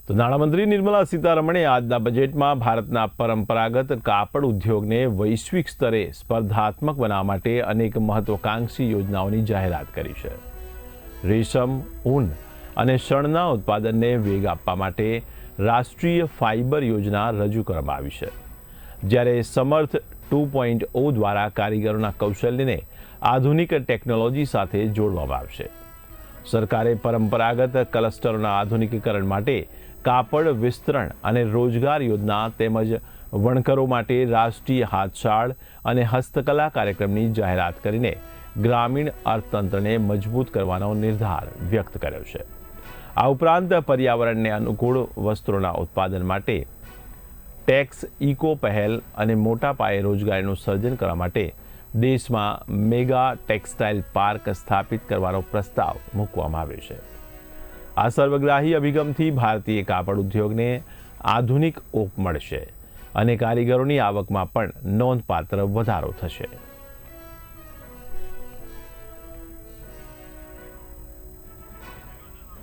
તો નાણામંત્રી નિર્મલા સીતારમણે આજના બજેટમાં ભારતના પરંપરાગત કાપડ ઉદ્યોગને વૈશ્વિક સ્તરે સ્પર્ધાત્મક બનાવવા માટે અનેક મહત્વાકાંક્ષી યોજનાઓની જાહેરાત કરી છે. રેશમ, ઊન અને શણના ઉત્પાદનને વેગ આપવા માટે રાષ્ટ્રીય ફાઇબર યોજના રજૂ કરવામાં આવી છે, જ્યારે સમર્થ 2.0 દ્વારા કારીગરોના કૌશલ્યને આધુનિક ટેકનોલોજી સાથે જોડવામાં આવશે. સરકારે પરંપરાગત ક્લસ્ટરોના આધુનિકીકરણ માટે કાપડ વિસ્તરણ અને રોજગાર યોજના તેમજ વણકરો માટે રાષ્ટ્રીય હાથશાળ અને હસ્તકલા કાર્યક્રમની જાહેરાત કરીને ગ્રામીણ અર્થતંત્રને મજબૂત કરવાનો નિર્ધાર વ્યક્ત કર્યો છે. આ ઉપરાંત પર્યાવરણને અનુકૂળ વસ્ત્રોના ઉત્પાદન માટે ટેક્સ ઇકો પહેલ અને મોટા પાયે રોજગારીનું સર્જન કરવા માટે દેશમાં મેગા ટેક્સટાઇલ પાર્ક સ્થાપિત કરવાનો પ્રસ્તાવ મૂકવામાં આવ્યો છે. આ સર્વગ્રાહી અભિગમથી ભારતીય કાપડ ઉદ્યોગને આધુનિક ઓપ મળશે અને કારીગરોની આવકમાં પણ નોંધપાત્ર વધારો થશે.